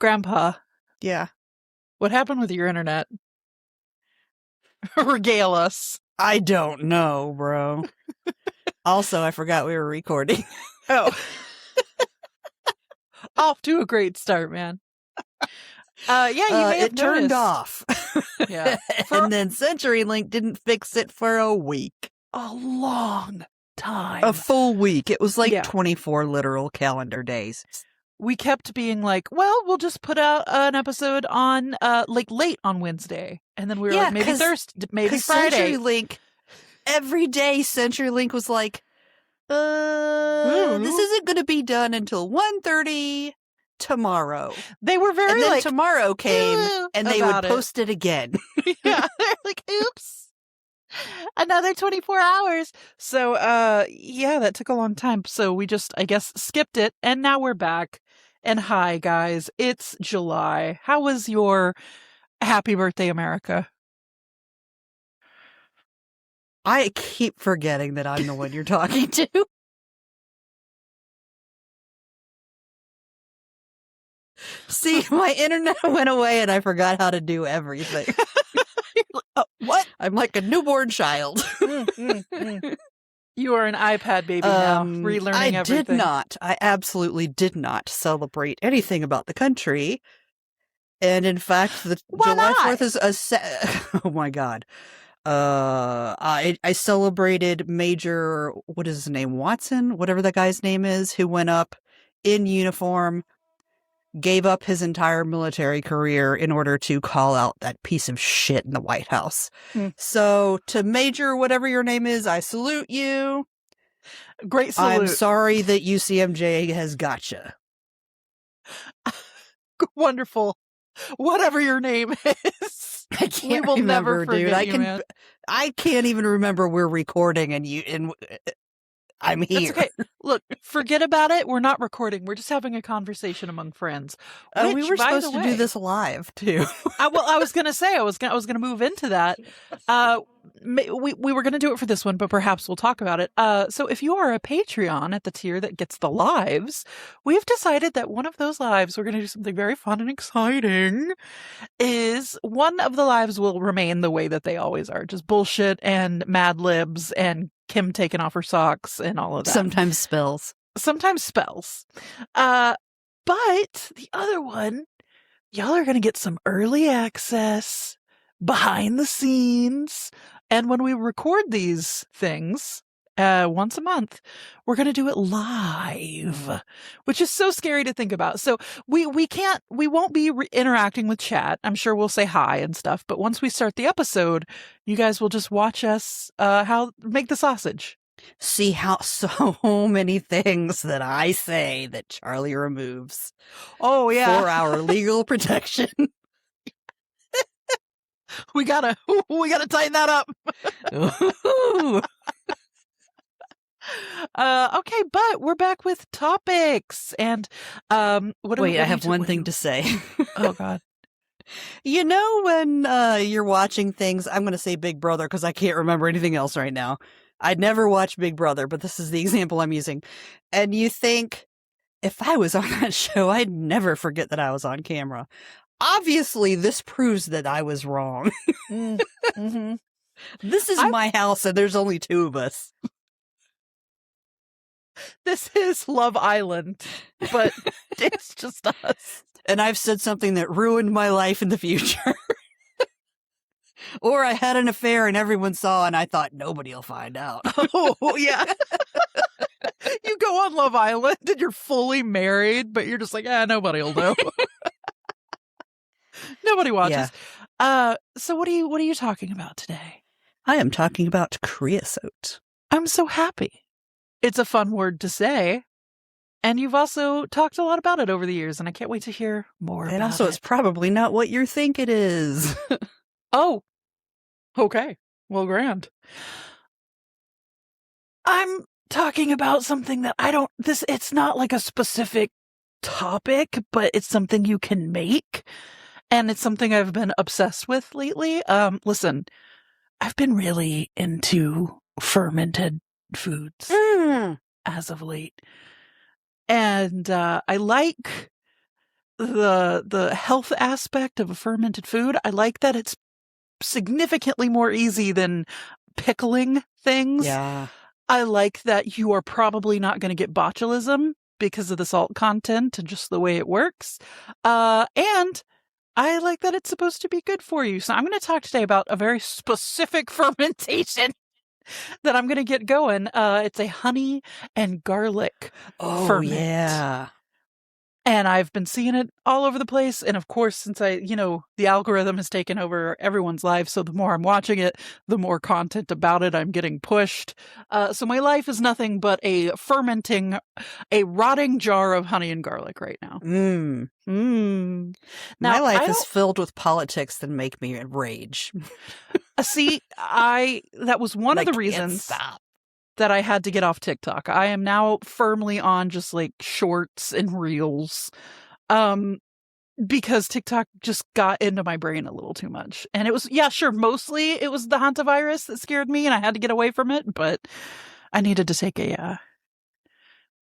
Grandpa, Yeah. what happened with your internet? Regale us. I don't know, bro. Also, I forgot we were recording. Oh. Off to a great start, man. Yeah, you may have it turned noticed. off. Yeah. And then CenturyLink didn't fix it for a week. A long time. A full week. It was like Yeah. 24 literal calendar days. We kept being like, well, we'll just put out an episode on like late on Wednesday. And then we were like, maybe Thursday, maybe Friday. CenturyLink, every day CenturyLink was like, this isn't going to be done until 1:30 tomorrow. They were very and then like, tomorrow came and they would post it again. Yeah, they're like, oops, another 24 hours. So, yeah, that took a long time. So we just, I guess, skipped it. And now we're back. And hi, guys, it's July. How was your happy birthday, America? I keep forgetting that I'm the one you're talking to. See, my internet went away and I forgot how to do everything. What? I'm like a newborn child. You are an iPad baby now, relearning everything. I absolutely did not celebrate anything about the country. And in fact, the July 4th is oh my God. I celebrated Major, what is his name? Watson? Whatever that guy's name is, who went up in uniform, gave up his entire military career in order to call out that piece of shit in the White House. So to Major, whatever your name is, I salute you. Great salute. I'm sorry that UCMJ has gotcha. Wonderful. Whatever your name is. I can't we will remember, never forget dude. you, man. I can't even remember we're recording and I'm here. That's okay. Look, forget about it. We're not recording. We're just having a conversation among friends. We were supposed to do this live too. I was going to say I was going to move into that. We were going to do it for this one, but perhaps we'll talk about it. So if you are a Patreon at the tier that gets the lives, we've decided that one of those lives, we're going to do something very fun and exciting, is one of the lives will remain the way that they always are. Just bullshit and Mad Libs and Kim taking off her socks and all of that. Sometimes spells. But the other one, y'all are going to get some early access, behind the scenes. And when we record these things once a month, we're going to do it live, which is so scary to think about. So we won't be interacting with chat. I'm sure we'll say hi and stuff. But once we start the episode, you guys will just watch us make the sausage. See how so many things that I say that Charlye removes. Oh, yeah. For our legal protection. We gotta tighten that up. Okay, but we're back with topics and Wait, I have one thing to say. Oh God. You know when you're watching things, I'm going to say Big Brother because I can't remember anything else right now. I'd never watched Big Brother, but this is the example I'm using. And you think, if I was on that show, I'd never forget that I was on camera. Obviously, this proves that I was wrong. Mm-hmm. This is my house and there's only two of us. This is Love Island, but it's just us. And I've said something that ruined my life in the future. Or I had an affair and everyone saw and I thought nobody will find out. Oh, yeah. You go on Love Island and you're fully married, but you're just like, nobody will know. Nobody watches. Yeah. So what are you talking about today? I am talking about creosote. I'm so happy. It's a fun word to say. And you've also talked a lot about it over the years, and I can't wait to hear more about it. And also, it's probably not what you think it is. Oh, okay. Well, grand. I'm talking about something that it's not like a specific topic, but it's something you can make. And it's something I've been obsessed with lately. Listen, I've been really into fermented foods as of late. And I like the health aspect of a fermented food. I like that it's significantly more easy than pickling things. Yeah. I like that you are probably not going to get botulism because of the salt content and just the way it works. And I like that it's supposed to be good for you. So I'm going to talk today about a very specific fermentation that I'm going to get going. It's a honey and garlic ferment. Yeah. And I've been seeing it all over the place. And of course, since the algorithm has taken over everyone's life. So the more I'm watching it, the more content about it I'm getting pushed. So my life is nothing but a rotting jar of honey and garlic right now. Now, my life is filled with politics that make me rage. See, that was one of the reasons that I had to get off TikTok. I am now firmly on just like shorts and reels. Because TikTok just got into my brain a little too much. And it was, mostly it was the hantavirus that scared me and I had to get away from it, but I needed to take isn't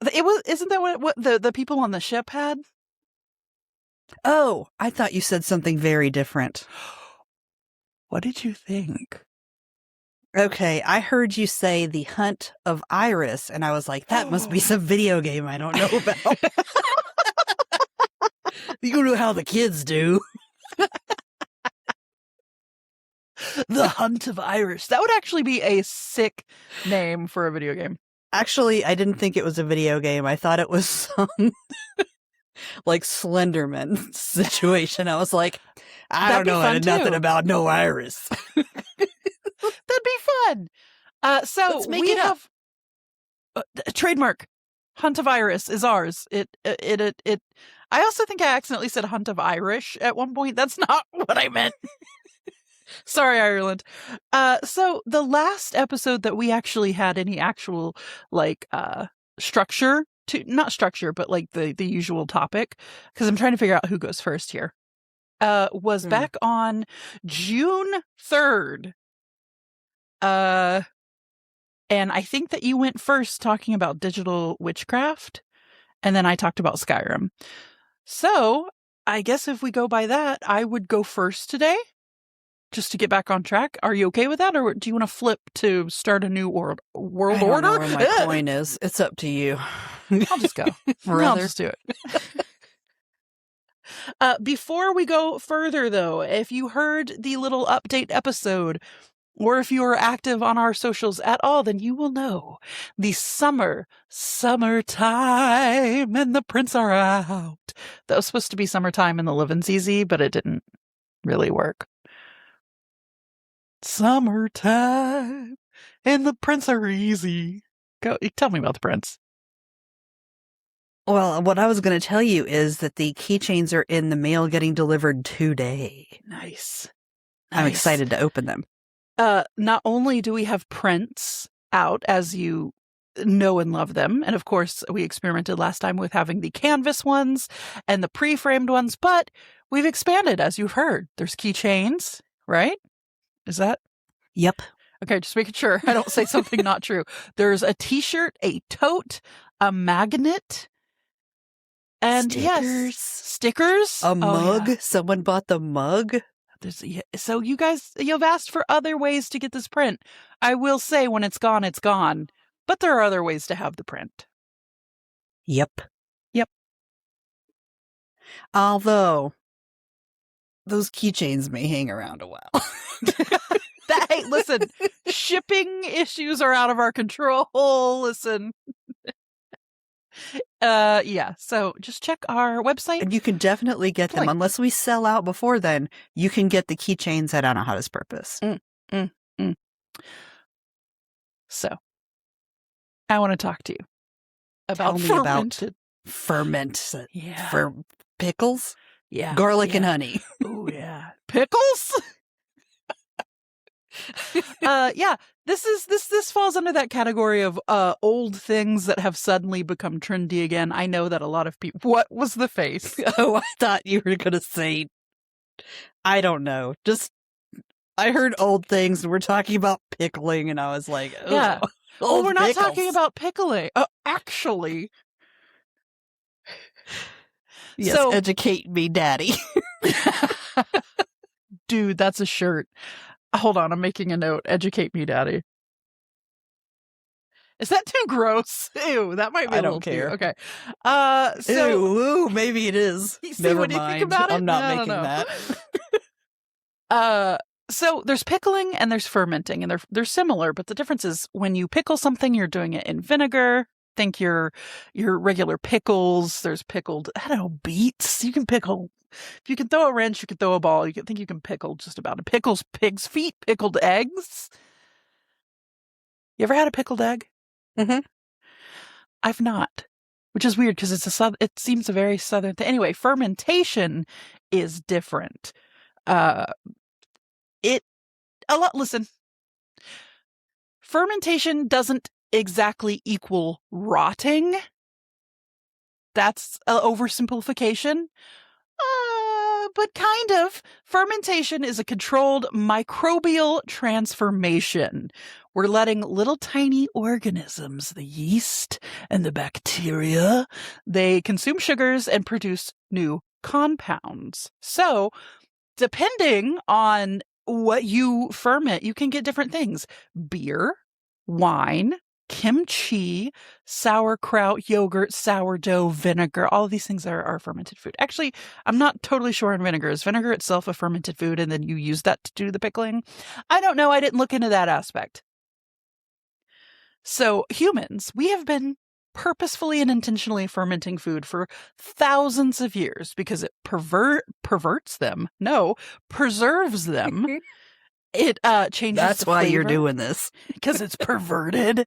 that what the people on the ship had? Oh, I thought you said something very different. What did you think? Okay, I heard you say the Hunt of Iris, and I was like, that must be some video game I don't know about. You know how the kids do. The Hunt of Iris. That would actually be a sick name for a video game. Actually, I didn't think it was a video game. I thought it was some like Slenderman situation. I was like, I don't know nothing about no iris. That'd be fun. So let's make we it have a trademark. Hunt of Iris is ours. It. I also think I accidentally said Hunt of Irish at one point. That's not what I meant. Sorry, Ireland. So the last episode that we actually had any actual structure to, not structure, but like the usual topic, because I'm trying to figure out who goes first here, was back on June 3rd. And I think that you went first talking about digital witchcraft, and then I talked about Skyrim. So I guess if we go by that, I would go first today, just to get back on track. Are you okay with that, or do you want to flip to start a new world order? I don't know where my coin is. It's up to you. I'll just go. I'll just do it. Before we go further, though, if you heard the little update episode, or if you are active on our socials at all, then you will know the summertime and the prints are out. That was supposed to be summertime and the living's easy, but it didn't really work. Summertime and the prints are easy. Go, tell me about the prints. Well, what I was going to tell you is that the keychains are in the mail getting delivered today. Nice. I'm excited to open them. Not only do we have prints out, as you know and love them, and of course we experimented last time with having the canvas ones and the pre-framed ones, but we've expanded, as you've heard. There's keychains, right? Is that? Yep. Okay, just making sure I don't say something not true. There's a t-shirt, a tote, a magnet, and stickers. A mug. Yeah. Someone bought the mug. So you guys, you've asked for other ways to get this print. I will say when it's gone, it's gone. But there are other ways to have the print. Yep. Although, those keychains may hang around a while. Hey, listen, shipping issues are out of our control. Listen. So just check our website. And you can definitely get them. Unless we sell out before then, you can get the keychains at Anahata's Purpose. So, I want to talk to you about fermented. Ferment. Yeah. For pickles? Yeah. Garlic and honey. Oh, yeah. Pickles? This falls under that category of old things that have suddenly become trendy again. I know that a lot of people. What was the face? Oh, I thought you were gonna say, I don't know. Just I heard old things and we're talking about pickling, and I was like, oh, yeah. Well, we're not pickles. talking about pickling. Actually, Yes, So, educate me, Daddy. dude, that's a shirt. Hold on, I'm making a note. Educate me, Daddy. Is that too gross? Ew, that might be a little too. Okay. So Ew, maybe it is. see, Never when you mind. think about it, I'm not I don't making know. that. So there's pickling and there's fermenting, and they're similar, but the difference is when you pickle something, you're doing it in vinegar. Think your regular pickles. There's pickled, I don't know, beets. You can pickle. If you can throw a wrench, you can throw a ball. You can pickle just about it. Pickles pig's feet, pickled eggs. You ever had a pickled egg? Mm-hmm. I've not, which is weird because it seems a very southern thing. Anyway, fermentation is different. Listen, fermentation doesn't exactly equal rotting. That's an oversimplification. But kind of. Fermentation is a controlled microbial transformation. We're letting little tiny organisms, the yeast and the bacteria, they consume sugars and produce new compounds. So, depending on what you ferment, you can get different things. Beer, wine, kimchi, sauerkraut, yogurt, sourdough, vinegar. All of these things are fermented food. Actually, I'm not totally sure on vinegar. Is vinegar itself a fermented food and then you use that to do the pickling? I don't know. I didn't look into that aspect. So humans, we have been purposefully and intentionally fermenting food for thousands of years because it perverts them. No, preserves them. It changes. That's why you're doing this. Because it's perverted.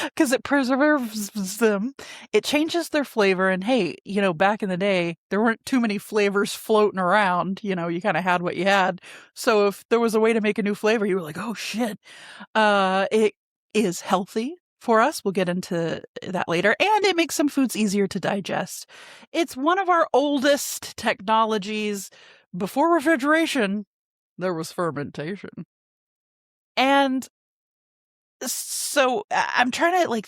Because it preserves them. It changes their flavor. And hey, back in the day, there weren't too many flavors floating around. You kind of had what you had. So if there was a way to make a new flavor, you were like, oh shit. It is healthy for us. We'll get into that later. And it makes some foods easier to digest. It's one of our oldest technologies. Before refrigeration, there was fermentation. And so I'm trying to I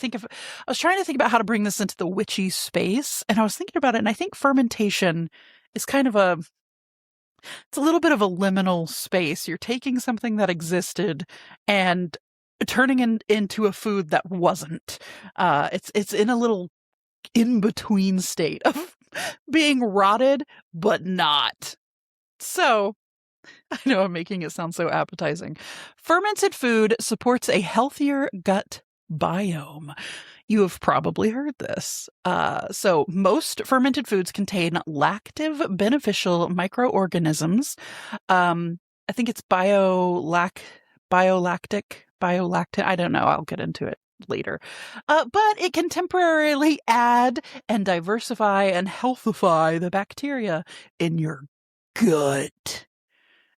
was trying to think about how to bring this into the witchy space, and I was thinking about it, and I think fermentation is kind of it's a little bit of a liminal space. You're taking something that existed and turning it into a food that wasn't. It's in a little in-between state of being rotted, but not. So I know I'm making it sound so appetizing. Fermented food supports a healthier gut biome. You have probably heard this. So most fermented foods contain lactive beneficial microorganisms. I think it's biolactic, biolactin. I don't know. I'll get into it later. But it can temporarily add and diversify and healthify the bacteria in your gut.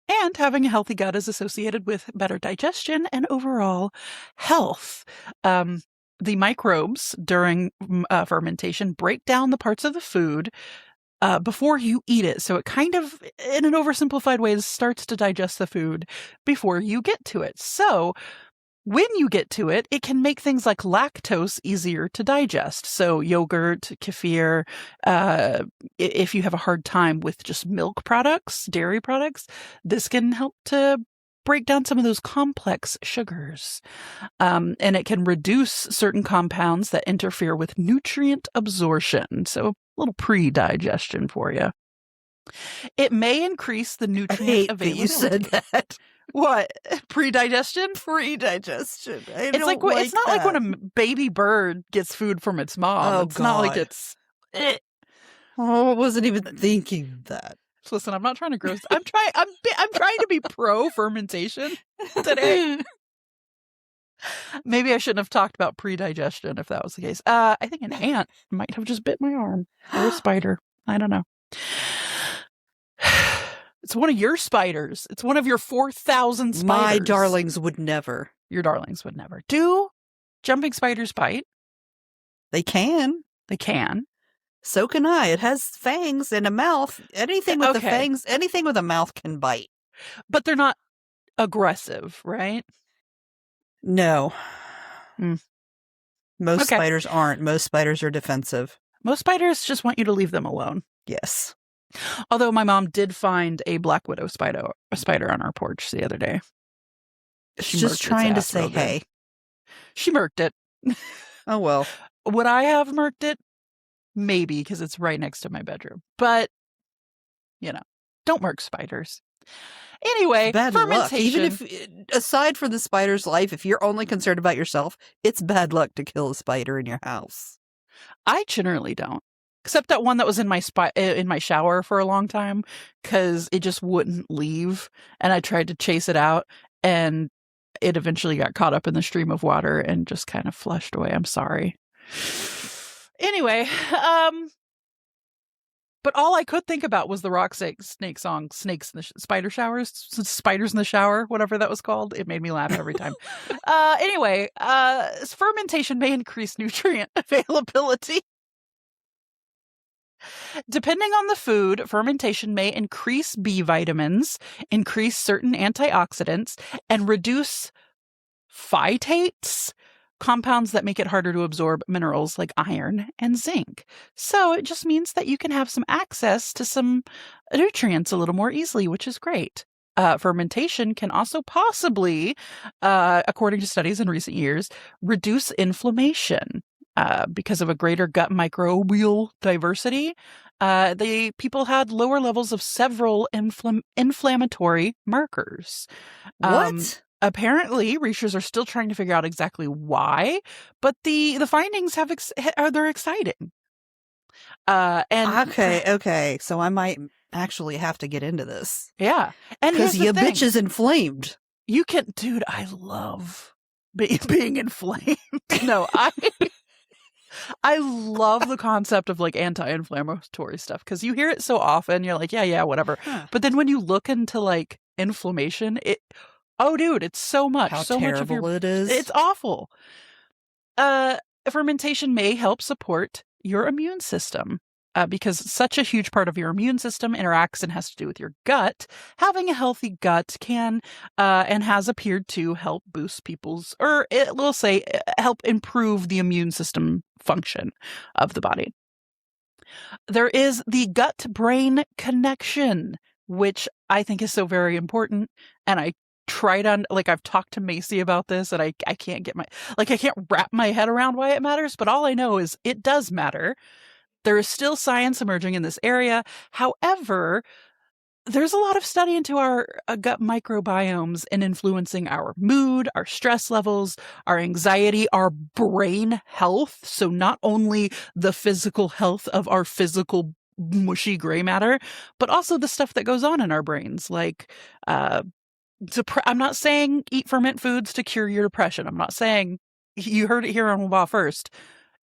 And having a healthy gut is associated with better digestion and overall health. The microbes during fermentation break down the parts of the food before you eat it. So it kind of, in an oversimplified way, starts to digest the food before you get to it. So when you get to it, it can make things like lactose easier to digest. So yogurt, kefir, if you have a hard time with just milk products, dairy products, this can help to break down some of those complex sugars. And it can reduce certain compounds that interfere with nutrient absorption. So a little pre-digestion for you. It may increase the nutrient availability. That you said that. What? Pre-digestion? Pre-digestion. It's like it's not like when a baby bird gets food from its mom. Oh, it's not like it's. Oh, I wasn't even thinking that. Listen, I'm not trying to gross. I'm trying to be pro fermentation today. Maybe I shouldn't have talked about pre-digestion if that was the case. I think an ant might have just bit my arm, or a spider. I don't know. It's one of your spiders. It's one of your 4,000 spiders. My darlings would never. Your darlings would never. Do jumping spiders bite? They can. They can. So can I. It has fangs and a mouth. Anything with the fangs, anything with a mouth can bite. But they're not aggressive, right? No. Most spiders aren't. Most spiders are defensive. Most spiders just want you to leave them alone. Yes. Although my mom did find a black widow spider on our porch the other day. She's just trying to say hey. She murked it. Oh, well. Would I have murked it? Maybe, because it's right next to my bedroom. But, don't murk spiders. Anyway, bad fermentation. Luck. Even if, aside from the spider's life, if you're only concerned about yourself, it's bad luck to kill a spider in your house. I generally don't. Except that one that was in my shower for a long time, because it just wouldn't leave. And I tried to chase it out, and it eventually got caught up in the stream of water and just kind of flushed away. I'm sorry. Anyway, but all I could think about was the Rock Snake song, Snakes in the Spider Showers, Spiders in the Shower, whatever that was called. It made me laugh every time. Anyway, fermentation may increase nutrient availability. Depending on the food, fermentation may increase B vitamins, increase certain antioxidants, and reduce phytates, compounds that make it harder to absorb minerals like iron and zinc. So it just means that you can have some access to some nutrients a little more easily, which is great. Fermentation can also possibly, according to studies in recent years, reduce inflammation. Because of a greater gut microbial diversity, the people had lower levels of several inflammatory markers. What? Apparently, researchers are still trying to figure out exactly why, but the findings they're exciting. Okay. So I might actually have to get into this. Yeah, and because your bitch is inflamed. You can, dude. I love being inflamed. No, I love the concept of like anti-inflammatory stuff, because you hear it so often. You're like, yeah, whatever. Huh. But then when you look into like inflammation, dude, it's so much. How so terrible much of it is. It's awful. Fermentation may help support your immune system. Because such a huge part of your immune system interacts and has to do with your gut. Having a healthy gut can and has appeared to help boost help improve the immune system function of the body. There is the gut-brain connection, which I think is so very important. And I've talked to Macy about this, and I can't I can't wrap my head around why it matters. But all I know is it does matter. There is still science emerging in this area. However, there's a lot of study into our gut microbiomes and influencing our mood, our stress levels, our anxiety, our brain health. So not only the physical health of our physical mushy gray matter, but also the stuff that goes on in our brains. Like, I'm not saying eat ferment foods to cure your depression. I'm not saying, you heard it here on WBAH first,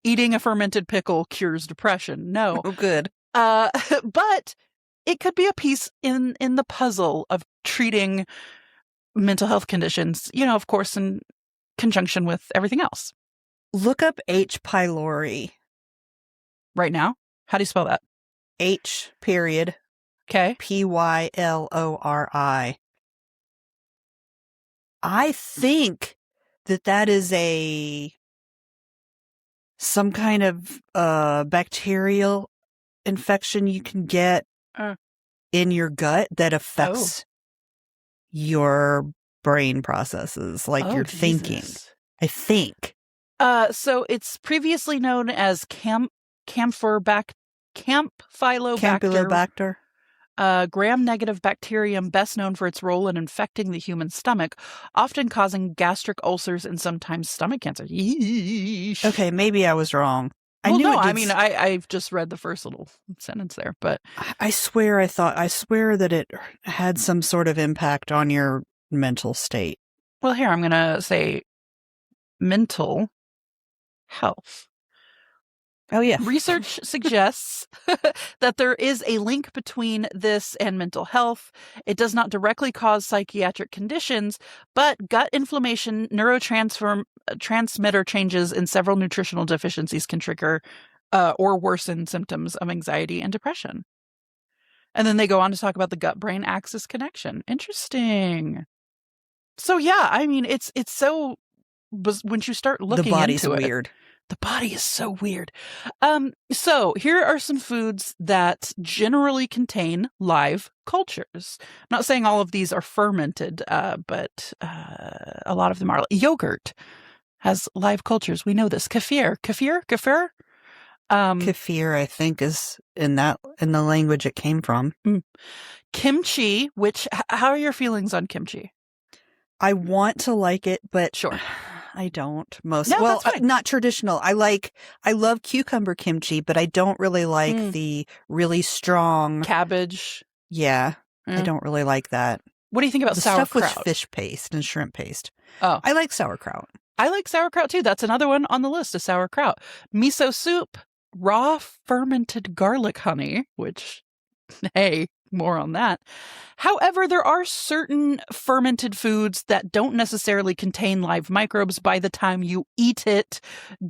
eating a fermented pickle cures depression. No. Oh, good. But it could be a piece in the puzzle of treating mental health conditions, of course, in conjunction with everything else. Look up H. pylori. Right now? How do you spell that? H. period. Okay. Pylori. I think that is some kind of bacterial infection you can get in your gut that affects your brain processes, like your thinking. I think. So it's previously known as Campylobacter. Gram-negative bacterium, best known for its role in infecting the human stomach, often causing gastric ulcers and sometimes stomach cancer. Yeesh. Okay, maybe I was wrong. I've just read the first little sentence there, but I swear that it had some sort of impact on your mental state. Well, here, I'm going to say mental health. Oh, yeah. Research suggests that there is a link between this and mental health. It does not directly cause psychiatric conditions, but gut inflammation, neurotransmitter changes, and several nutritional deficiencies can trigger or worsen symptoms of anxiety and depression. And then they go on to talk about the gut-brain axis connection. Interesting. So, yeah, I mean, it's so... But when you start looking into it... The body's weird. The body is so weird. So here are some foods that generally contain live cultures. I'm not saying all of these are fermented, but a lot of them are. Yogurt has live cultures. We know this. Kefir. Kefir, I think, is in the language it came from. Kimchi, which, how are your feelings on kimchi? I want to like it, but sure, I don't. Not traditional. I love cucumber kimchi, but I don't really like the really strong cabbage. Yeah, I don't really like that. What do you think about sauerkraut? Stuff with fish paste and shrimp paste. Oh, I like sauerkraut. I like sauerkraut too. That's another one on the list, is sauerkraut. Miso soup, raw fermented garlic honey, which, hey, more on that. However, there are certain fermented foods that don't necessarily contain live microbes by the time you eat it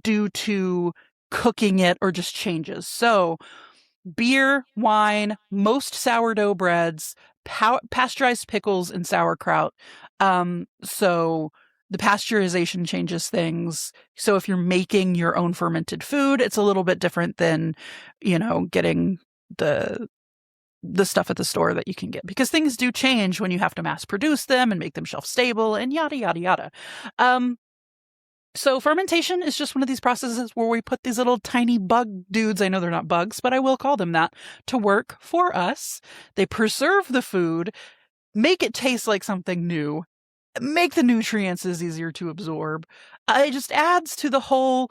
due to cooking it or just changes. So beer, wine, most sourdough breads, pasteurized pickles, and sauerkraut. So the pasteurization changes things. So if you're making your own fermented food, it's a little bit different than, getting the stuff at the store that you can get, because things do change when you have to mass produce them and make them shelf stable and yada, yada, yada. So fermentation is just one of these processes where we put these little tiny bug dudes, I know they're not bugs, but I will call them that, to work for us. They preserve the food, make it taste like something new, make the nutrients as easier to absorb. It just adds to the whole...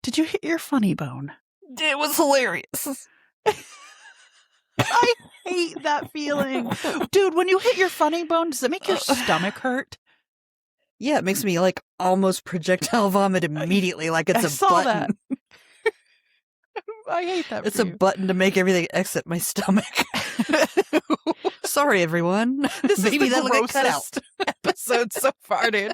Did you hit your funny bone? It was hilarious. I hate that feeling. Dude, when you hit your funny bone, does it make your stomach hurt? Yeah, it makes me almost projectile vomit immediately, like it's a button. That. I hate that. It's a button to make everything exit my stomach. Sorry, everyone. Maybe that'll get cut out. Episode so far, dude.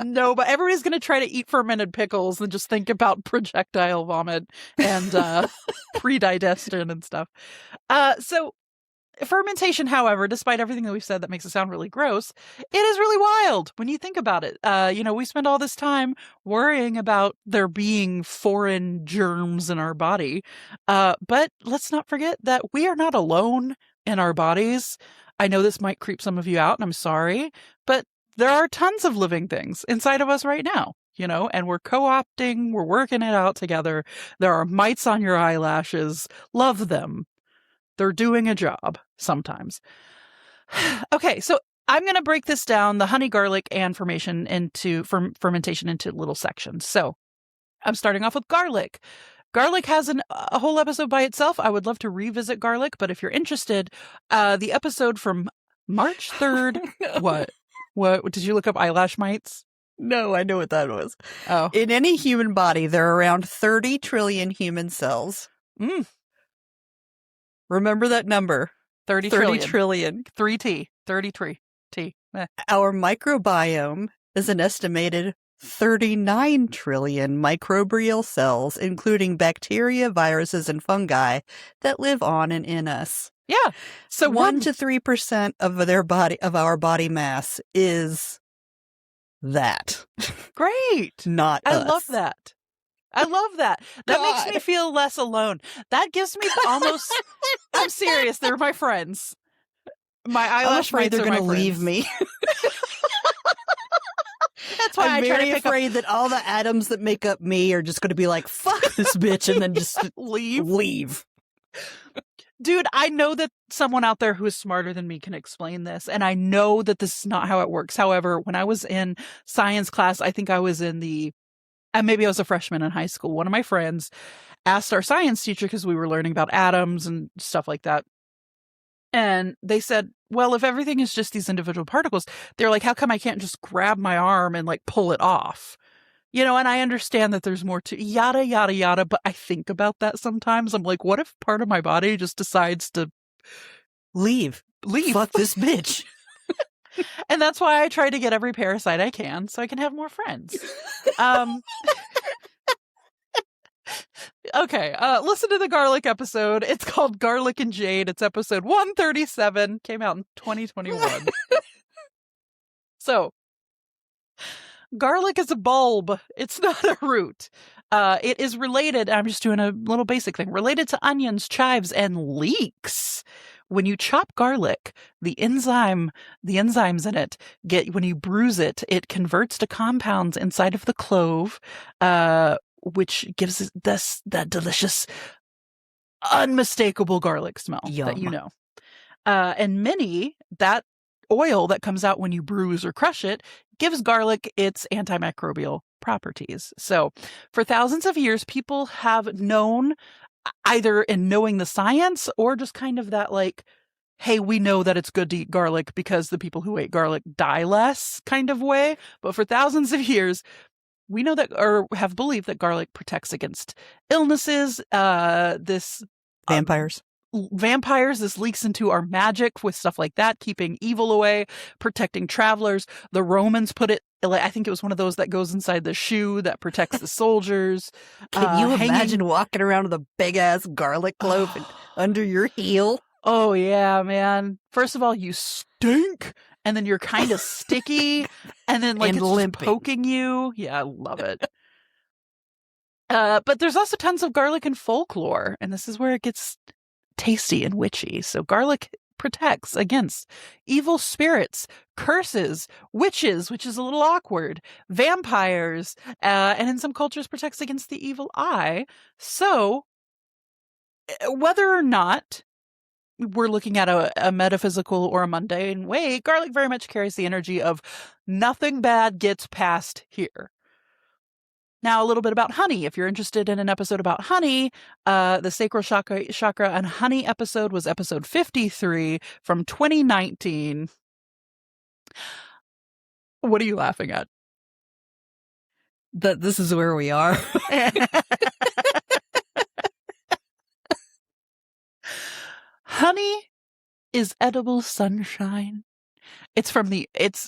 No, but everybody's going to try to eat fermented pickles and just think about projectile vomit and pre-digestion and stuff. So fermentation, however, despite everything that we've said that makes it sound really gross, it is really wild when you think about it. We spend all this time worrying about there being foreign germs in our body. But let's not forget that we are not alone in our bodies. I know this might creep some of you out, and I'm sorry, but there are tons of living things inside of us right now, and we're co-opting, we're working it out together. There are mites on your eyelashes. Love them. They're doing a job sometimes. Okay, so I'm going to break this down, the honey, garlic, and fermentation into little sections. So I'm starting off with garlic. Garlic has a whole episode by itself. I would love to revisit garlic, but if you're interested, the episode from March 3rd, What did you look up eyelash mites? No, I know what that was. Oh. In any human body, there are around 30 trillion human cells. Remember that number. 30 trillion. 3T. 33. T. Our microbiome is an estimated 39 trillion microbial cells, including bacteria, viruses, and fungi that live on and in us. Yeah. So 1 to 3% of our body mass is that. Great. Not I us. love that. That makes me feel less alone. That gives me almost... I'm serious. They're my friends. My eyelash mites they're going to leave me. That's why I'm very afraid that all the atoms that make up me are just going to be like, fuck this bitch, and then just leave. Dude, I know that someone out there who is smarter than me can explain this, and I know that this is not how it works. However, when I was in science class, I think I was maybe I was a freshman in high school. One of my friends asked our science teacher, because we were learning about atoms and stuff like that. And they said, well, if everything is just these individual particles, they're like, how come I can't just grab my arm and pull it off? And I understand that there's more to yada, yada, yada, but I think about that sometimes. I'm like, what if part of my body just decides to leave? Fuck this bitch. And that's why I try to get every parasite I can so I can have more friends. Okay, listen to the garlic episode. It's called Garlic and Jade. It's episode 137. Came out in 2021. So, Garlic is a bulb. It's not a root. It is related. I'm just doing a little basic thing. Related to onions, chives, and leeks. When you chop garlic, the enzymes in it when you bruise it, it converts to compounds inside of the clove, which gives that delicious, unmistakable garlic smell that you know. And that oil that comes out when you bruise or crush it gives garlic its antimicrobial properties. So for thousands of years, people have known, either in knowing the science or just kind of that like, hey, we know that it's good to eat garlic because the people who ate garlic die less kind of way. But for thousands of years, we know that, or have believed that garlic protects against illnesses. Vampires, this leaks into our magic with stuff like that, keeping evil away, protecting travelers. The Romans put it, I think it was one of those that goes inside the shoe that protects the soldiers. Can you imagine walking around with a big ass garlic clove under your heel? Oh yeah, man. First of all, you stink, and then you're kind of sticky, and then like it's just poking you. Yeah, I love it. But there's also tons of garlic in folklore, and this is where it gets tasty and witchy. So garlic protects against evil spirits, curses, witches, which is a little awkward, vampires, and in some cultures protects against the evil eye. So whether or not we're looking at a metaphysical or a mundane way, garlic very much carries the energy of nothing bad gets past here. Now, a little bit about honey. If you're interested in an episode about honey, the sacral chakra and honey episode was episode 53 from 2019. What are you laughing at? That this is where we are. Honey is edible sunshine. It's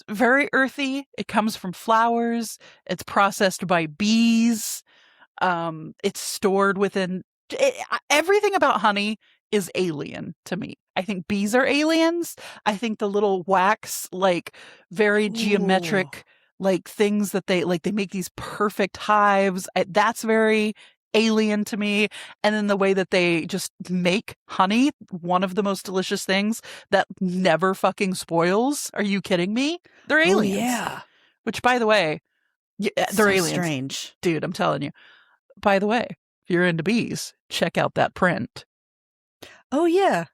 very earthy. It comes from flowers. It's processed by bees. It's stored within everything about honey is alien to me. I think bees are aliens. I think the little wax, like very geometric, like things that they make these perfect hives. That's very alien to me. And then the way that they just make honey, one of the most delicious things that never fucking spoils. Are you kidding me? They're aliens. Oh, yeah. Which, by the way, they're aliens. Strange. Dude, I'm telling you. By the way, if you're into bees, check out that print. Oh, yeah.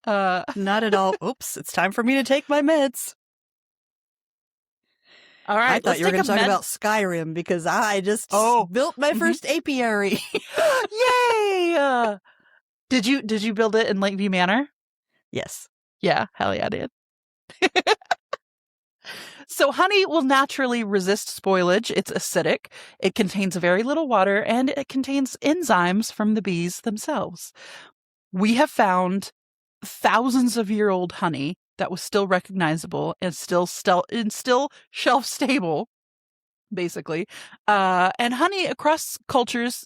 Not at all. Oops, it's time for me to take my meds. All right, I thought you were going to talk about Skyrim because I just built my first apiary. Yay! Did you build it in Lakeview Manor? Yes. Yeah, hell yeah, I did. So honey will naturally resist spoilage. It's acidic. It contains very little water, and it contains enzymes from the bees themselves. We have found thousands of year old honey that was still recognizable and still shelf stable, basically. And honey across cultures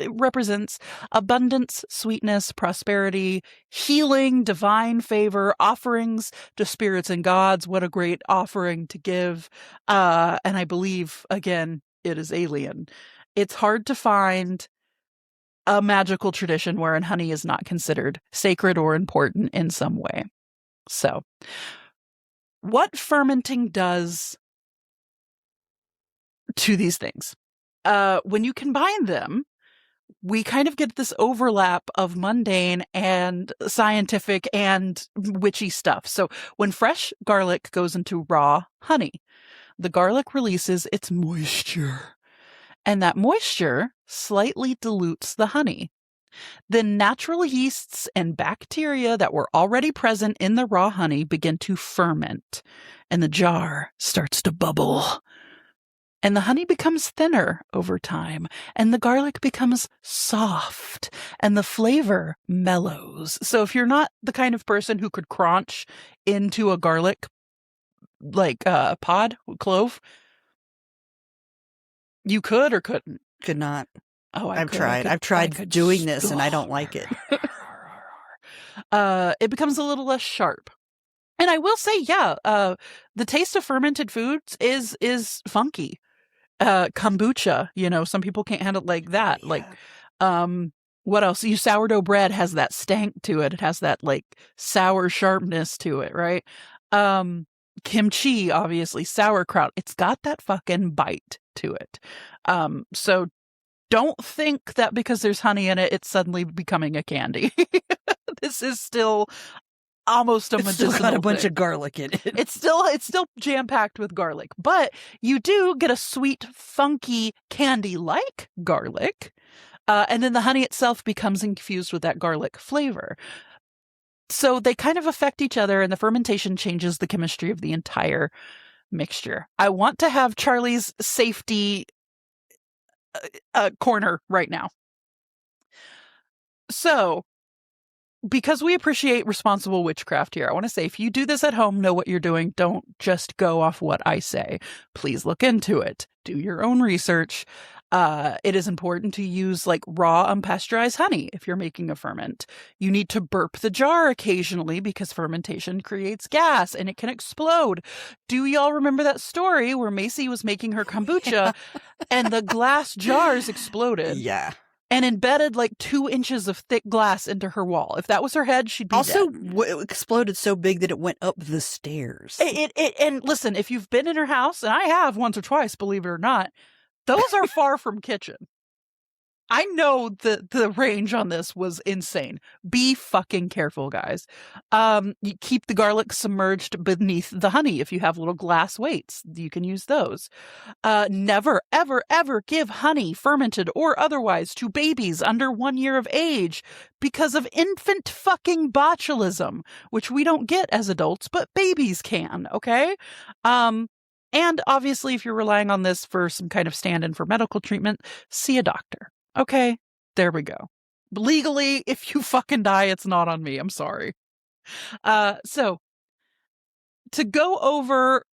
represents abundance, sweetness, prosperity, healing, divine favor, offerings to spirits and gods. What a great offering to give. And I believe, again, it is alien. It's hard to find a magical tradition wherein honey is not considered sacred or important in some way. So, what fermenting does to these things, when you combine them, we kind of get this overlap of mundane and scientific and witchy stuff. So when fresh garlic goes into raw honey, the garlic releases its moisture, and that moisture slightly dilutes the honey. Then natural yeasts and bacteria that were already present in the raw honey begin to ferment, and the jar starts to bubble. And the honey becomes thinner over time, and the garlic becomes soft, and the flavor mellows. So if you're not the kind of person who could crunch into a garlic, clove, you could or couldn't? Could not. Oh, I've tried doing this, and I don't like it. It becomes a little less sharp. And I will say, the taste of fermented foods is funky. Kombucha, some people can't handle it like that. Yeah. Like, what else? Sourdough bread has that stank to it. It has that like sour sharpness to it, right? Kimchi, obviously, sauerkraut. It's got that fucking bite to it. So don't think that because there's honey in it, it's suddenly becoming a candy. This is still almost a medicinal still got a bunch thing. of garlic in it. It's still jam-packed with garlic, but you do get a sweet, funky candy like garlic. And then the honey itself becomes infused with that garlic flavor. So they kind of affect each other, and the fermentation changes the chemistry of the entire mixture. I want to have Charlie's safety corner right now. So, because we appreciate responsible witchcraft here, I want to say, if you do this at home, know what you're doing. Don't just go off what I say. Please look into it. Do your own research. It is important to use like raw unpasteurized honey if you're making a ferment. You need to burp the jar occasionally because fermentation creates gas and it can explode. Do y'all remember that story where Macy was making her kombucha and the glass jars exploded? Yeah. And embedded like 2 inches of thick glass into her wall. If that was her head, she'd be also dead. It exploded so big that it went up the stairs. And listen, if you've been in her house, and I have once or twice, believe it or not, those are far from kitchen. I know the range on this was insane. Be fucking careful, guys. You keep the garlic submerged beneath the honey. If you have little glass weights, you can use those. Never, ever, ever give honey, fermented or otherwise, to babies under 1 year of age because of infant fucking botulism, which we don't get as adults, but babies can, okay? And obviously, if you're relying on this for some kind of stand-in for medical treatment, see a doctor. Okay, there we go. Legally, if you fucking die, it's not on me. I'm sorry. So, to go over...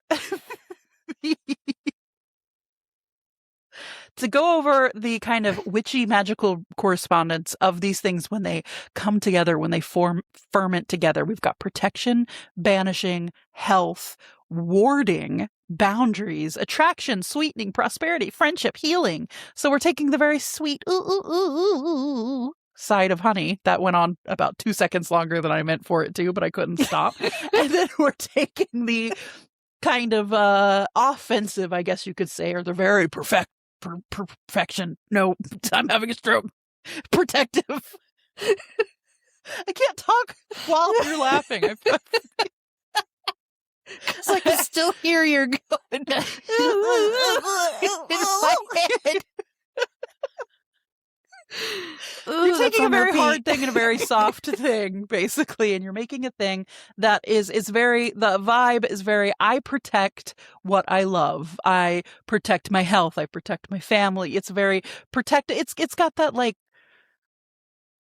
to go over the kind of witchy magical correspondence of these things when they come together, when they ferment together, we've got protection, banishing, health, warding, boundaries, attraction, sweetening, prosperity, friendship, healing. So we're taking the very sweet side of honey that went on about 2 seconds longer than I meant for it to, but I couldn't stop. And then we're taking the kind of offensive, I guess you could say, or the very perfection. No, I'm having a stroke. Protective. I can't talk while you're laughing. It's like I still hear you're going in my head. You're taking a very hard thing and a very soft thing, basically, and you're making a thing that is very, the vibe is very, I protect what I love. I protect my health. I protect my family. It's very protected. It's got that like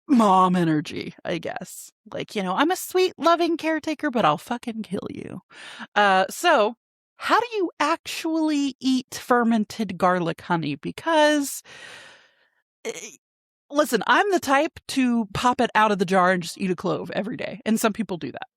mom energy, I guess. Like, I'm a sweet, loving caretaker, but I'll fucking kill you. So how do you actually eat fermented garlic honey? Because listen, I'm the type to pop it out of the jar and just eat a clove every day. And some people do that.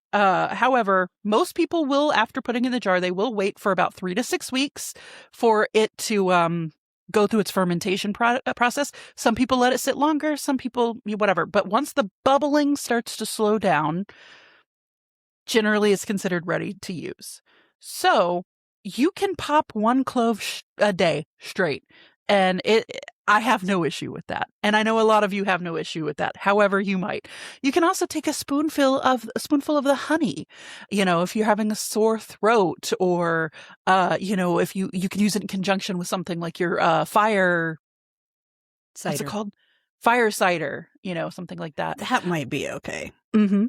However, most people will, after putting it in the jar, they will wait for about 3 to 6 weeks for it to go through its fermentation process. Some people let it sit longer, some people, whatever. But once the bubbling starts to slow down, generally it's considered ready to use. So you can pop 1 clove a day straight. And I have no issue with that. And I know a lot of you have no issue with that. However, you might. You can also take a spoonful of the honey. If you're having a sore throat, or if you can use it in conjunction with something like your fire cider. What's it called? Fire cider, something like that. That might be okay. Mm-hmm.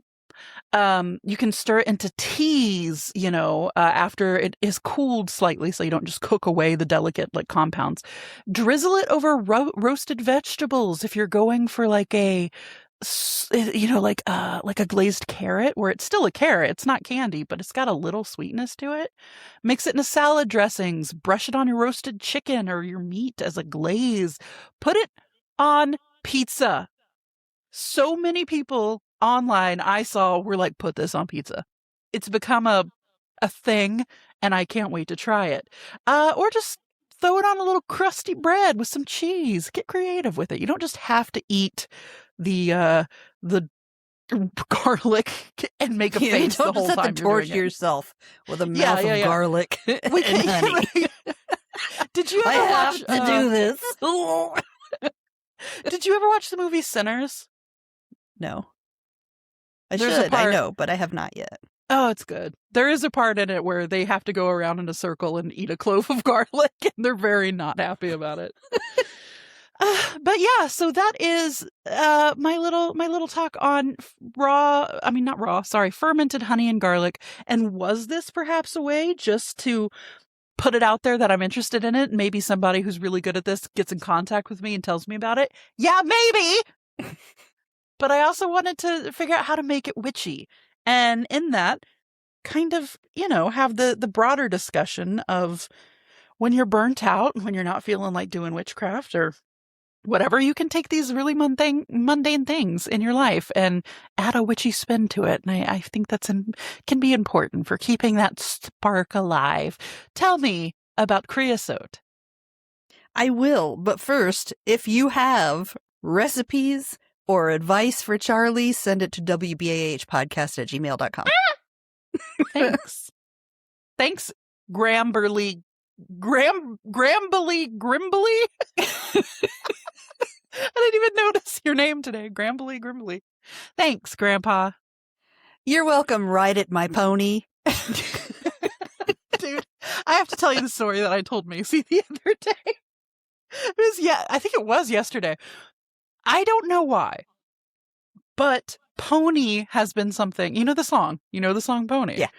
You can stir it into teas, after it is cooled slightly, so you don't just cook away the delicate compounds. Drizzle it over roasted vegetables if you're going for like a glazed carrot, where it's still a carrot. It's not candy, but it's got a little sweetness to it. Mix it into salad dressings. Brush it on your roasted chicken or your meat as a glaze. Put it on pizza. So many people online I saw were like, put this on pizza. it's become a thing, and I can't wait to try it. Or just throw it on a little crusty bread with some cheese. Get creative with it. You don't just have to eat the garlic and make a face the whole time. You don't just have to torture doing it. yourself with a mouth of garlic and honey. Did you ever watch to do this? Did you ever watch the movie Sinners? No. I know, but I have not yet. Oh, it's good. There is a part in it where they have to go around in a circle and eat a clove of garlic, and they're very not happy about it. But yeah, so that is my little talk on fermented honey and garlic. And was this perhaps a way just to put it out there that I'm interested in it? Maybe somebody who's really good at this gets in contact with me and tells me about it. Yeah, maybe. But I also wanted to figure out how to make it witchy. And in that, kind of, have the broader discussion of when you're burnt out, when you're not feeling like doing witchcraft or whatever, you can take these really mundane things in your life and add a witchy spin to it. And I think can be important for keeping that spark alive. Tell me about creosote. I will, but first, if you have recipes or advice for Charlye, send it to wbahpodcast@gmail.com. Thanks. Thanks, Grambly. Grimbly? I didn't even notice your name today. Grimbly. Thanks, Grandpa. You're welcome. Ride it, my pony. Dude, I have to tell you the story that I told Macy the other day. I think it was yesterday. I don't know why, but pony has been something. You know the song Pony? Yeah.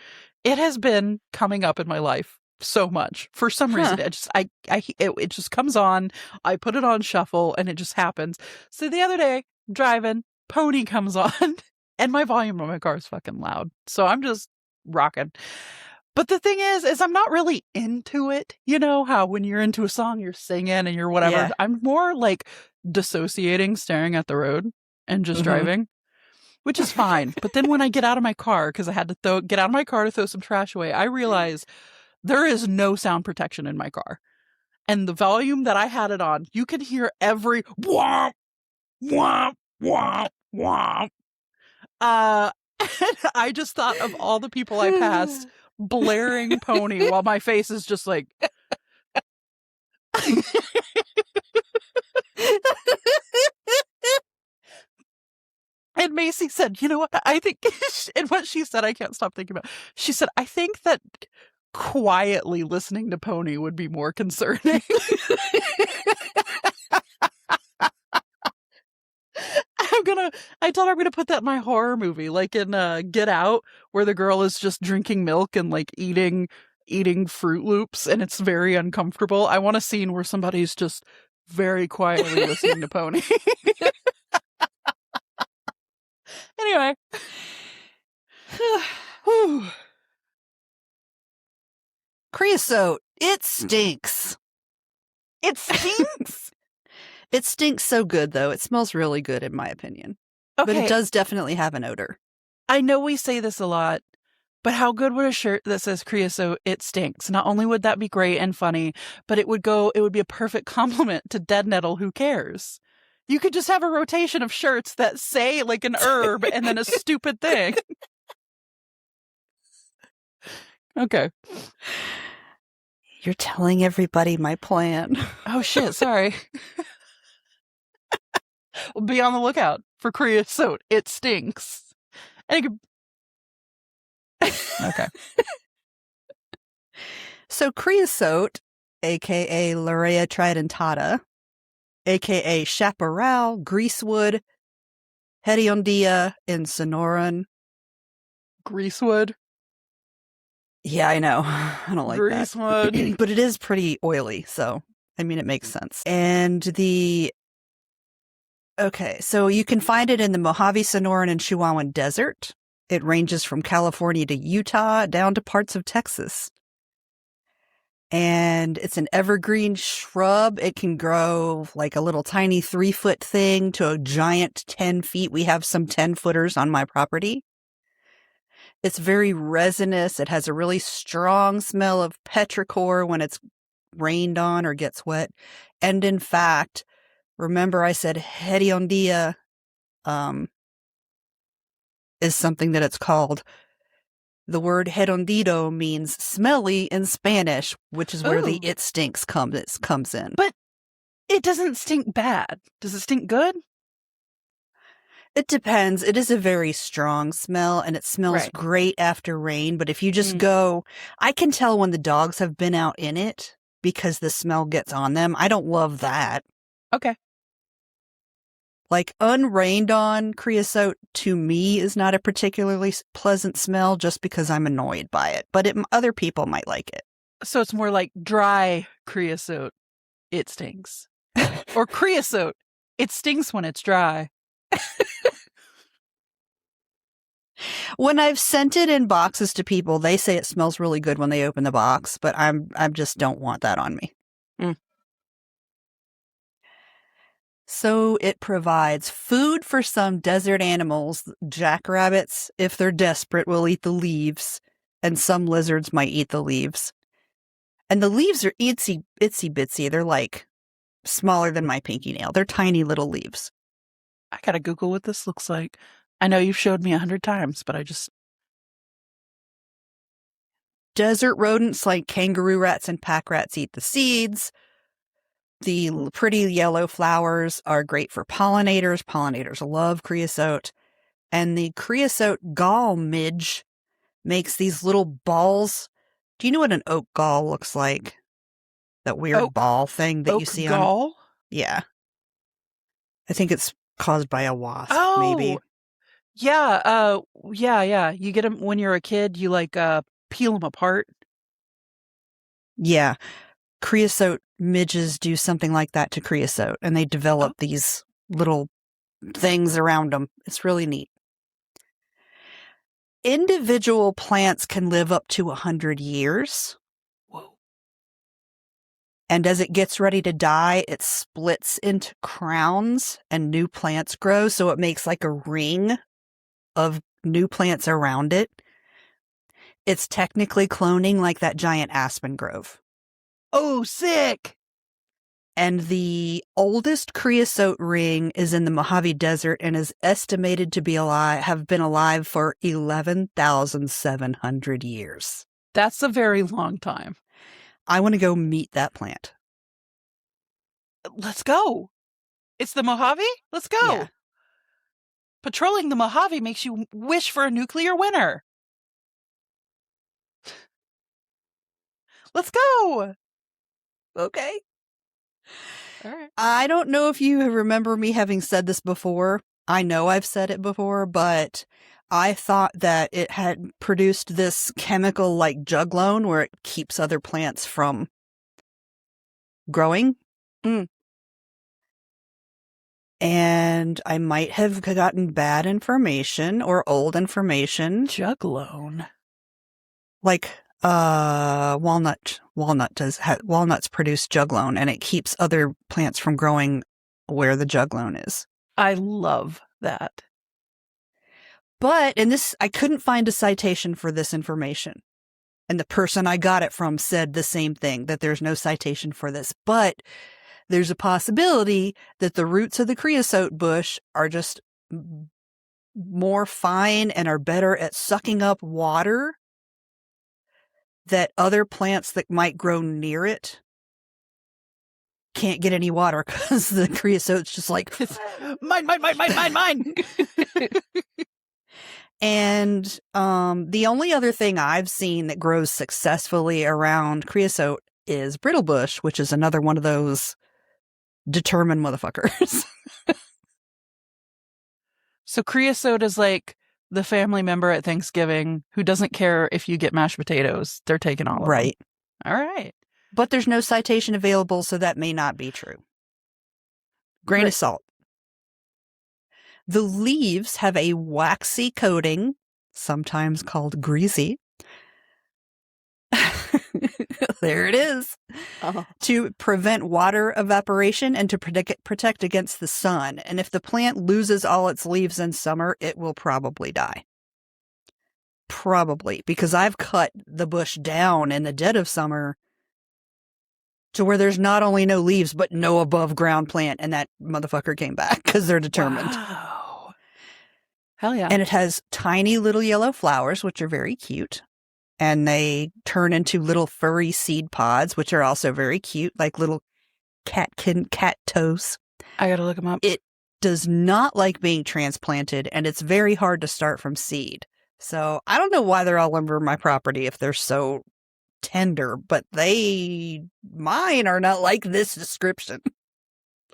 It has been coming up in my life so much for some reason. It just comes on. I put it on shuffle and it just happens. So the other day, driving, Pony comes on and my volume on my car is fucking loud. So I'm just rocking. But the thing is I'm not really into it. You know how when you're into a song, you're singing and you're whatever. Yeah. I'm more like dissociating, staring at the road and just driving, which is fine. But then when I get out of my car, because I had to get out of my car to throw some trash away, I realize there is no sound protection in my car. And the volume that I had it on, you could hear every womp, womp, womp, womp. And I just thought of all the people I passed blaring Pony while my face is just like... And Macy said, you know what, I think... and what she said, I can't stop thinking about. She said, I think that quietly listening to Pony would be more concerning. I told her I'm gonna put that in my horror movie, like in Get Out, where the girl is just drinking milk and like eating Fruit Loops, and it's very uncomfortable. I want a scene where somebody's just very quietly listening to Pony. Anyway. Creosote. It stinks. It stinks? It stinks so good, though. It smells really good, in my opinion. Okay. But it does definitely have an odor. I know we say this a lot, but how good would a shirt that says creosote, it stinks? Not only would that be great and funny, but it would be a perfect compliment to Dead Nettle, who cares? You could just have a rotation of shirts that say like an herb and then a stupid thing. Okay. You're telling everybody my plan. Oh, shit. Sorry. We'll be on the lookout for creosote. It stinks. Okay. So creosote, a.k.a. Laurea tridentata, a.k.a. chaparral, greasewood, hediondia, and sonoran. Greasewood? Yeah, I know. I don't like greasewood. That. But it is pretty oily, so, I mean, it makes sense. And okay, so you can find it in the Mojave, Sonoran, and Chihuahuan Desert. It ranges from California to Utah, down to parts of Texas. And it's an evergreen shrub. It can grow like a little tiny 3-foot thing to a giant 10 feet. We have some 10-footers on my property. It's very resinous. It has a really strong smell of petrichor when it's rained on or gets wet. And in fact, remember I said hediondia is something that it's called. The word hedondido means smelly in Spanish, which is where the it stinks comes in. But it doesn't stink bad. Does it stink good? It depends. It is a very strong smell, and it smells great after rain. But if you just go, I can tell when the dogs have been out in it because the smell gets on them. I don't love that. Okay. Like unrained on creosote to me is not a particularly pleasant smell just because I'm annoyed by it. But other people might like it. So it's more like dry creosote. It stinks. Or creosote. It stinks when it's dry. When I've sent it in boxes to people, they say it smells really good when they open the box, but I just don't want that on me. So it provides food for some desert animals. Jackrabbits, if they're desperate, will eat the leaves, and some lizards might eat the leaves. And the leaves are itsy bitsy. They're like smaller than my pinky nail. They're tiny little leaves. I gotta Google what this looks like. I know you've showed me 100 times, but I just... Desert rodents like kangaroo rats and pack rats eat the seeds. The pretty yellow flowers are great for pollinators. Pollinators love creosote. And the creosote gall midge makes these little balls. Do you know what an oak gall looks like? That weird ball thing that you see gall? Yeah. I think it's caused by a wasp, maybe. Yeah, yeah. You get them when you're a kid, you peel them apart. Yeah. Creosote midges do something like that to creosote, and they develop these little things around them. It's really neat. Individual plants can live up to 100 years. Whoa. And as it gets ready to die, it splits into crowns and new plants grow. So it makes like a ring of new plants around it. It's technically cloning like that giant aspen grove. Oh, sick! And the oldest creosote ring is in the Mojave Desert and is estimated to have been alive for 11,700 years. That's a very long time. I want to go meet that plant. Let's go. It's the Mojave? Let's go. Yeah. Patrolling the Mojave makes you wish for a nuclear winter. Let's go. Okay. All right. I don't know if you remember me having said this before. I know I've said it before, but I thought that it had produced this chemical like juglone where it keeps other plants from growing. And I might have gotten bad information or old information. Juglone. Like walnuts produce juglone, and it keeps other plants from growing where the juglone is. I love that. But I couldn't find a citation for this information. And the person I got it from said the same thing, that there's no citation for this. But there's a possibility that the roots of the creosote bush are just more fine and are better at sucking up water that other plants that might grow near it can't get any water because the creosote's just like, mine. And the only other thing I've seen that grows successfully around creosote is brittlebush, which is another one of those determined motherfuckers. So creosote is like the family member at Thanksgiving who doesn't care if you get mashed potatoes. They're taking all of them. Right. All right. But there's no citation available, so that may not be true. Grain of salt. The leaves have a waxy coating, sometimes called greasy. There it is. To prevent water evaporation and to protect against the sun. And if the plant loses all its leaves in summer, it will probably die. Probably, because I've cut the bush down in the dead of summer to where there's not only no leaves, but no above ground plant, and that motherfucker came back because they're determined. Wow. Hell yeah. And it has tiny little yellow flowers, which are very cute. And they turn into little furry seed pods, which are also very cute, like little cat toes. I gotta look them up. It does not like being transplanted, and it's very hard to start from seed. So I don't know why they're all over my property if they're so tender, but mine are not like this description.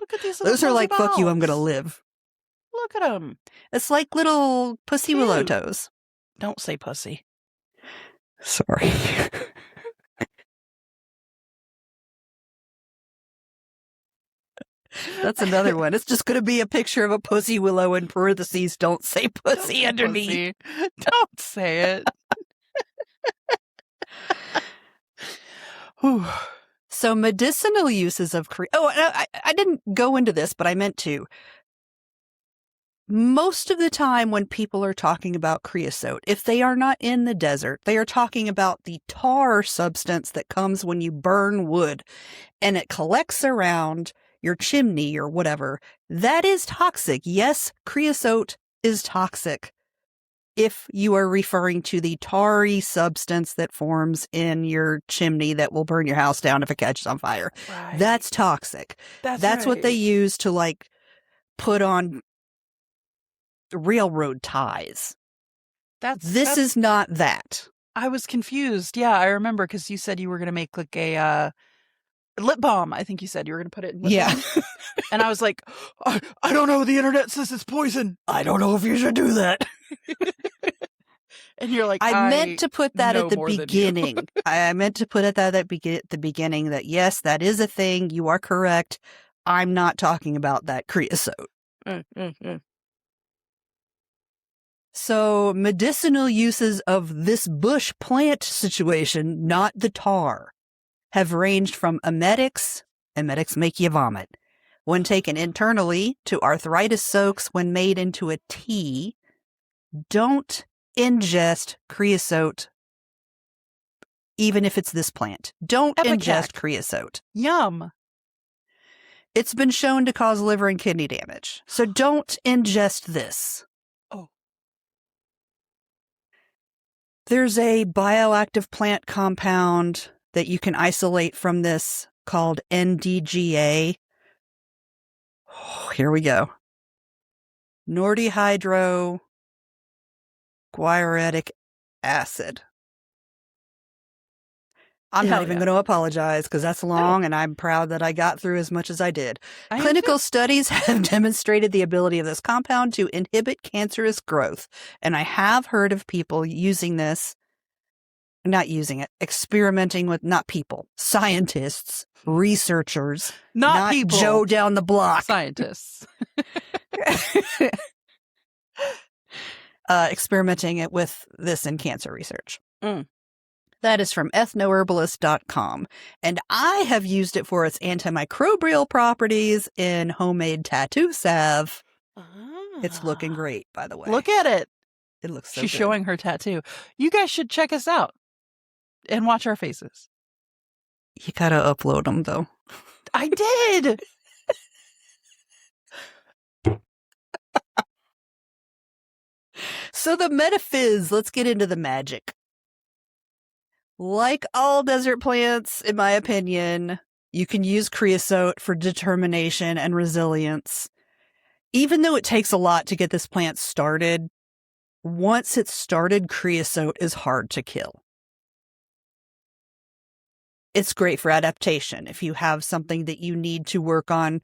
Look at these. Those are like, fuck you, I'm gonna live. Look at them. It's like little pussy willow toes. Don't say pussy. Sorry. That's another one. It's just going to be a picture of a pussy willow in parentheses. Don't say pussy underneath. Pussy. Don't say it. So medicinal uses of I didn't go into this, but I meant to. Most of the time when people are talking about creosote, if they are not in the desert, they are talking about the tar substance that comes when you burn wood and it collects around your chimney or whatever. That is toxic. Yes, creosote is toxic if you are referring to the tarry substance that forms in your chimney that will burn your house down if it catches on fire. Right. That's toxic. That's right. what they use to like put on railroad ties. This is not that. I was confused. Yeah, I remember because you said you were going to make like a lip balm. I think you said you were going to put it in lip balm. And I was like, I don't know. The internet says it's poison. I don't know if you should do that. And you're like, I meant to put that at the beginning. I meant to put that at the beginning that, yes, that is a thing. You are correct. I'm not talking about that creosote. So medicinal uses of this bush plant situation, not the tar, have ranged from emetics make you vomit, when taken internally, to arthritis soaks when made into a tea. Don't ingest creosote, even if it's this plant. Don't ingest creosote. Yum. It's been shown to cause liver and kidney damage. So don't ingest this. Oh. There's a bioactive plant compound that you can isolate from this called NDGA. Oh, here we go. Nordihydroguaretic acid. I'm not even going to apologize because that's long and I'm proud that I got through as much as I did. Clinical studies have demonstrated the ability of this compound to inhibit cancerous growth. And I have heard of people using this, not using it, experimenting with, not people, scientists, researchers, not people, Joe down the block. Scientists. Experimenting it with this in cancer research. That is from ethnoherbalist.com. And I have used it for its antimicrobial properties in homemade tattoo salve. It's looking great, by the way. Look at it. It looks so She's good. showing her tattoo. You guys should check us out and watch our faces. You gotta upload them, though. I did. So the metaphys, let's get into the magic. Like all desert plants, in my opinion, you can use creosote for determination and resilience. Even though it takes a lot to get this plant started, once it's started, creosote is hard to kill. It's great for adaptation. If you have something that you need to work on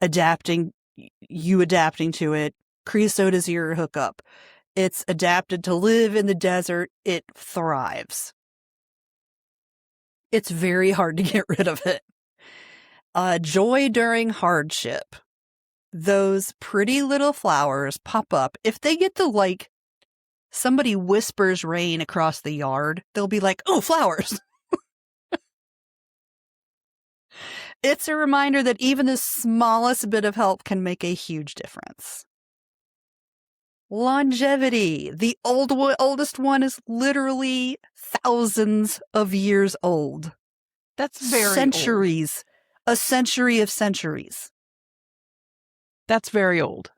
adapting to it, creosote is your hookup. It's adapted to live in the desert. It thrives. It's very hard to get rid of it. Joy during hardship. Those pretty little flowers pop up. If they get the, somebody whispers rain across the yard, they'll be like, oh, flowers. It's a reminder that even the smallest bit of help can make a huge difference. Longevity. The oldest one is literally thousands of years old. That's very centuries. Old. A century of centuries. That's very old.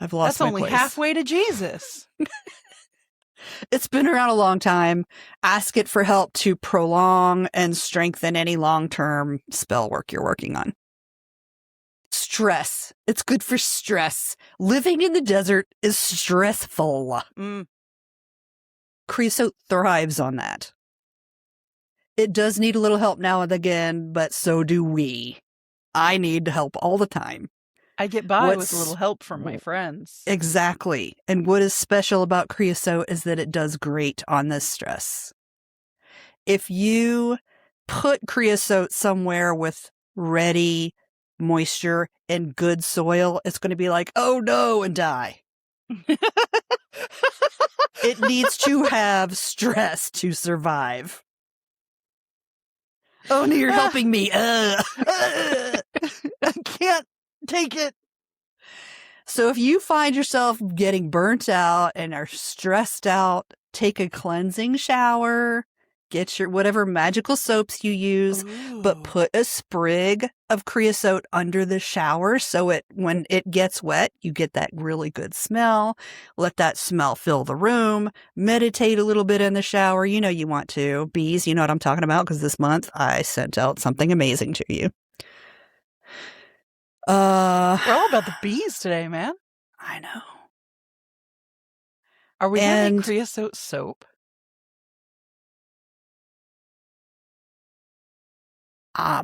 I've lost That's my only place. halfway to Jesus. It's been around a long time. Ask it for help to prolong and strengthen any long-term spell work you're working on. Stress. It's good for stress. Living in the desert is stressful. Creosote thrives on that. It does need a little help now and again, but so do we. I need help all the time. I get by with a little help from my friends. Exactly. And what is special about creosote is that it does great on this stress. If you put creosote somewhere with ready moisture and good soil, it's going to be like, oh no, and die. It needs to have stress to survive. Oh no, you're helping me. I can't take it. So if you find yourself getting burnt out and are stressed out, take a cleansing shower, get your whatever magical soaps you use, but put a sprig of creosote under the shower so when it gets wet, you get that really good smell. Let that smell fill the room. Meditate a little bit in the shower. You know you want to. Bees, you know what I'm talking about, because this month I sent out something amazing to you. We're all about the bees today, man. I know. Are we having creosote soap?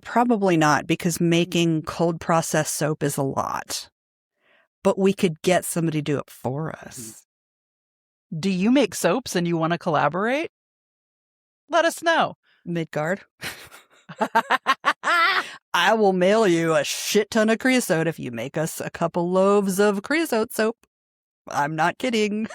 Probably not, because making cold processed soap is a lot. But we could get somebody to do it for us. Do you make soaps and you want to collaborate? Let us know. Midgard. I will mail you a shit ton of creosote if you make us a couple loaves of creosote soap. I'm not kidding.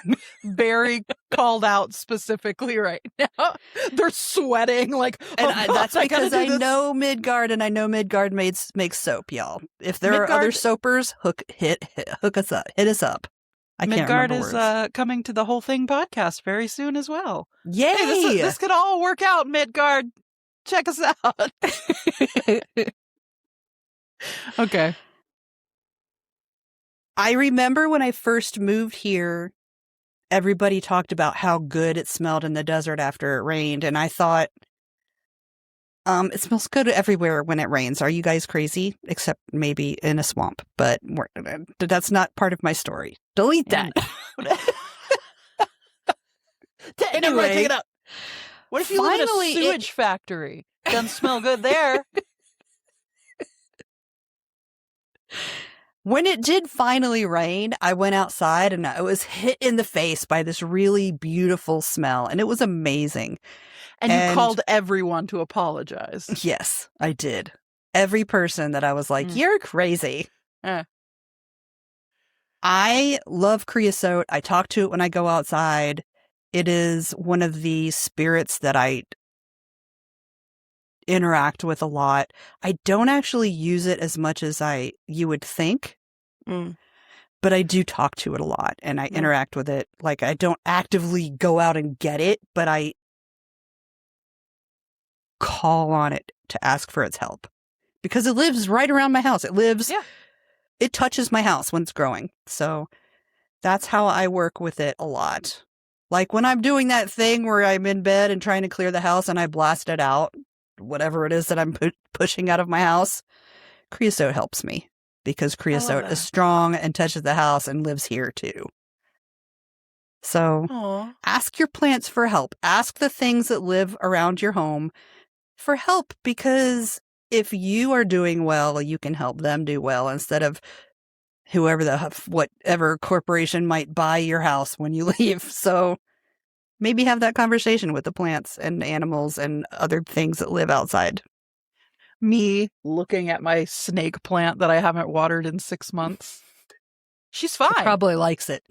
Very called out specifically right now. They're sweating like, and that's because I know Midgard, and I know Midgard makes soap, y'all. If there are other soapers, hook us up, hit us up. Midgard is coming to the Whole Thing podcast very soon as well. Yay! Hey, this could all work out, Midgard. Check us out. Okay. I remember when I first moved here, everybody talked about how good it smelled in the desert after it rained. And I thought, it smells good everywhere when it rains. Are you guys crazy? Except maybe in a swamp. But that's not part of my story. Delete that. Anyway, take it out. What if you live in a sewage factory? Doesn't smell good there. When it did finally rain, I went outside and I was hit in the face by this really beautiful smell, and it was amazing. And you called everyone to apologize. Yes, I did. Every person that I was like, you're crazy. I love creosote. I talk to it when I go outside. It is one of the spirits that I interact with a lot. I don't actually use it as much as you would think, but I do talk to it a lot, and I interact with it. Like, I don't actively go out and get it, but I call on it to ask for its help, because it lives right around my house. It touches my house when it's growing. So that's how I work with it a lot. Like when I'm doing that thing where I'm in bed and trying to clear the house and I blast it out, whatever it is that I'm pushing out of my house, creosote helps me, because creosote is strong and touches the house and lives here too. So ask your plants for help. Ask the things that live around your home for help, because if you are doing well, you can help them do well, instead of whatever corporation might buy your house when you leave. So maybe have that conversation with the plants and animals and other things that live outside. Me looking at my snake plant that I haven't watered in 6 months. She's fine. She probably likes it.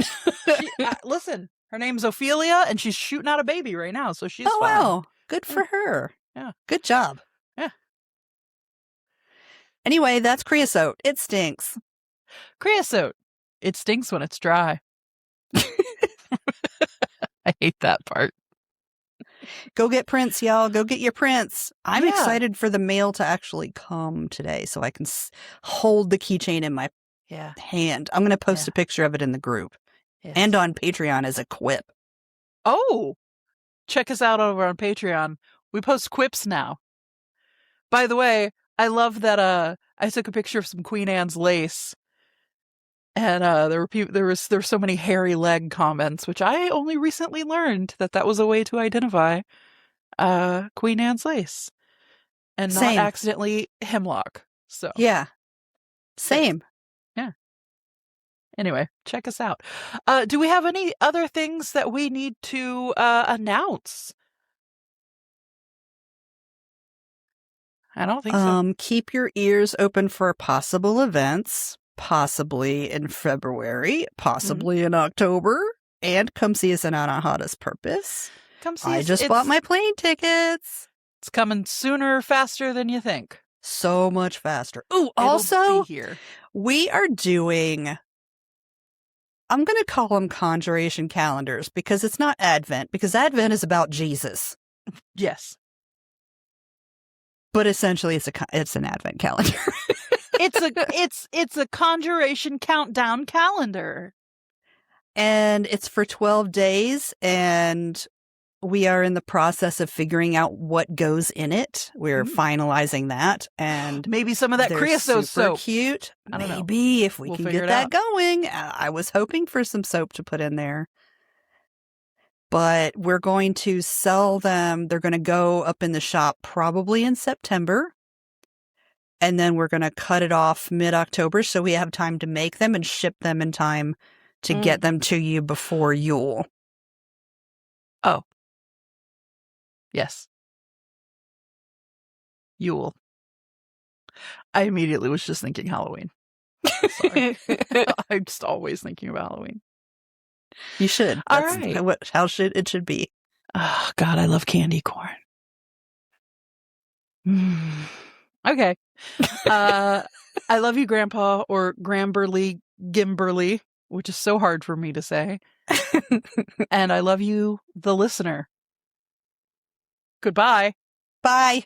Listen, her name's Ophelia, and she's shooting out a baby right now, so she's fine. Wow. Good for her. Yeah. Good job. Yeah. Anyway, that's creosote. It stinks. Creosote. It stinks when it's dry. I hate that part. Go get prints, y'all. Go get your prints. I'm excited for the mail to actually come today so I can hold the keychain in my hand. I'm going to post a picture of it in the group and on Patreon as a quip. Oh, check us out over on Patreon. We post quips now. By the way, I love that I took a picture of some Queen Anne's lace. And there were so many hairy leg comments, which I only recently learned that was a way to identify Queen Anne's lace and not accidentally hemlock. So yeah, same. Yeah. Anyway, check us out. Do we have any other things that we need to announce? I don't think so. Keep your ears open for possible events. Possibly in February, possibly in October, and come see us in Anahata's Purpose. Come see us. I just bought my plane tickets. It's coming sooner, faster than you think. So much faster. Ooh, also, we are doing, I'm going to call them conjuration calendars because it's not Advent, because Advent is about Jesus. Yes. But essentially it's an Advent calendar. It's a conjuration countdown calendar. And it's for 12 days, and we are in the process of figuring out what goes in it. We're finalizing that, and maybe some of that creosote soap. Cute. Maybe if we can get that going. I was hoping for some soap to put in there. But we're going to sell them. They're going to go up in the shop probably in September. And then we're going to cut it off mid-October so we have time to make them and ship them in time to get them to you before Yule. Oh. Yes. Yule. I immediately was just thinking Halloween. Sorry. I'm just always thinking about Halloween. You should. That's how it should be. Oh, God, I love candy corn. Okay. I love you, Grandpa, or Gramberly Gimberly, which is so hard for me to say. And I love you, the listener. Goodbye. Bye.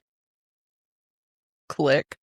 Click.